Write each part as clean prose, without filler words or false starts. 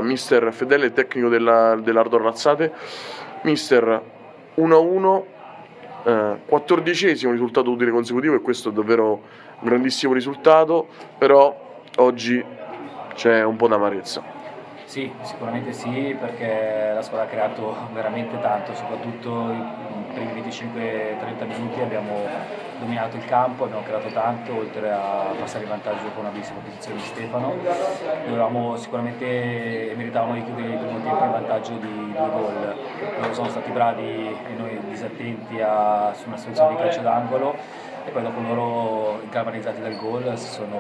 Mister Fedele, tecnico dell'Ardor Lazzate. Mister, 1-1, 14° risultato utile consecutivo, e questo è davvero un grandissimo risultato, però oggi c'è un po' d'amarezza. Sì, sicuramente sì, perché la squadra ha creato veramente tanto, soprattutto i primi 25-30 minuti abbiamo dominato il campo, abbiamo creato tanto, oltre a passare in vantaggio con una bellissima posizione di Stefano. Sicuramente meritavamo di chiudere il primo tempo in vantaggio di 2 gol. Loro sono stati bravi e noi disattenti su una situazione di calcio d'angolo, e poi dopo loro, galvanizzati dal gol, sono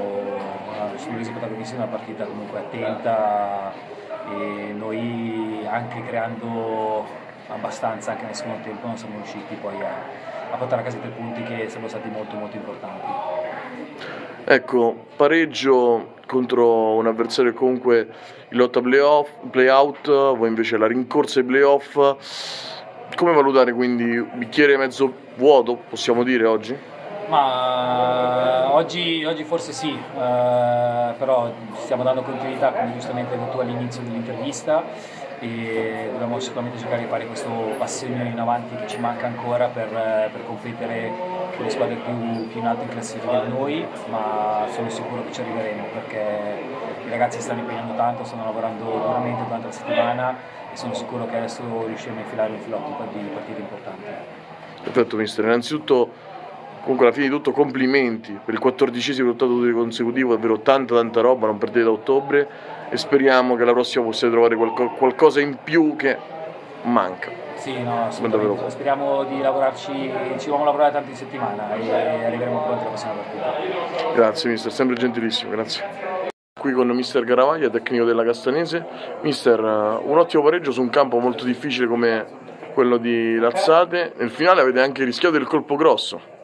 resi protagonisti di una partita comunque attenta, e noi, anche creando abbastanza anche nel secondo tempo, non siamo riusciti poi a portare a casa 3 punti che sono stati molto importanti. Ecco, pareggio contro un avversario che comunque in lotta play-out, voi invece la rincorsa ai play-off. Come valutare quindi bicchiere mezzo vuoto, possiamo dire oggi? Ma oggi forse sì, però stiamo dando continuità, come giustamente hai detto all'inizio dell'intervista, e dobbiamo sicuramente cercare di fare questo passino in avanti che ci manca ancora per competere con le squadre più in alto in classifica di noi, ma sono sicuro che ci arriveremo, perché i ragazzi stanno impegnando tanto, stanno lavorando duramente durante la settimana, e sono sicuro che adesso riusciremo a infilare un filotto di partite importanti. Perfetto, mister. Innanzitutto, comunque alla fine di tutto, complimenti per il 14° risultato consecutivo, davvero tanta roba, non perdete da ottobre, e speriamo che la prossima possiate trovare qualcosa in più che manca. Sì, no, assolutamente. Speriamo di lavorarci, ci dobbiamo lavorare tanto in settimana e arriveremo pronti alla prossima partita. Grazie mister, sempre gentilissimo, grazie. Qui con mister Garavaglia, tecnico della Castanese. Mister, un ottimo pareggio su un campo molto difficile come quello di Lazzate. Nel finale avete anche rischiato il colpo grosso.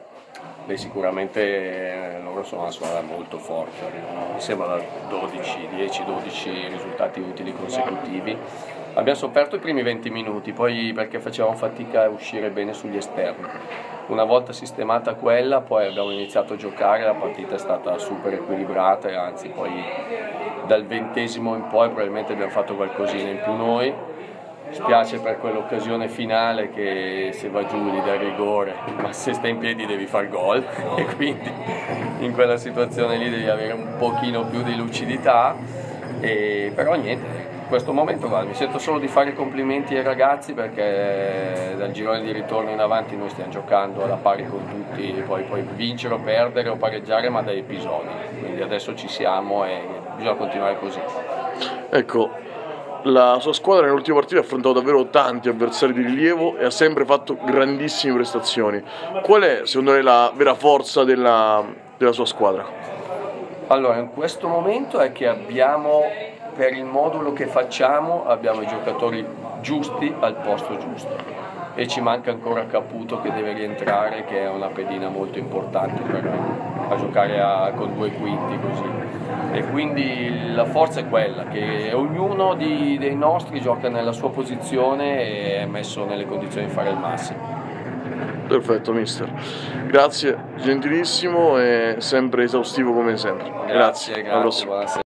Beh, sicuramente loro sono una squadra molto forte, mi sembra da 10-12 risultati utili consecutivi. Abbiamo sofferto i primi 20 minuti, poi perché facevamo fatica a uscire bene sugli esterni. Una volta sistemata quella, poi abbiamo iniziato a giocare, la partita è stata super equilibrata, e anzi poi dal 20° in poi probabilmente abbiamo fatto qualcosina in più noi. Spiace per quell'occasione finale che se va giù gli dà rigore, ma se stai in piedi devi far gol, e quindi in quella situazione lì devi avere un pochino più di lucidità, però niente, in questo momento guarda, mi sento solo di fare i complimenti ai ragazzi, perché dal girone di ritorno in avanti noi stiamo giocando alla pari con tutti, poi vincere o perdere o pareggiare, ma da episodi, quindi adesso ci siamo e bisogna continuare così. Ecco, la sua squadra nell'ultima partita ha affrontato davvero tanti avversari di rilievo e ha sempre fatto grandissime prestazioni. Qual è secondo lei la vera forza della sua squadra? Allora, in questo momento è che abbiamo, per il modulo che facciamo, abbiamo i giocatori giusti al posto giusto, e ci manca ancora Caputo che deve rientrare, che è una pedina molto importante per noi, a giocare con 2 quinti così. E quindi la forza è quella, che ognuno dei nostri gioca nella sua posizione e è messo nelle condizioni di fare il massimo. Perfetto mister, grazie, gentilissimo e sempre esaustivo come sempre. Grazie. Buonasera.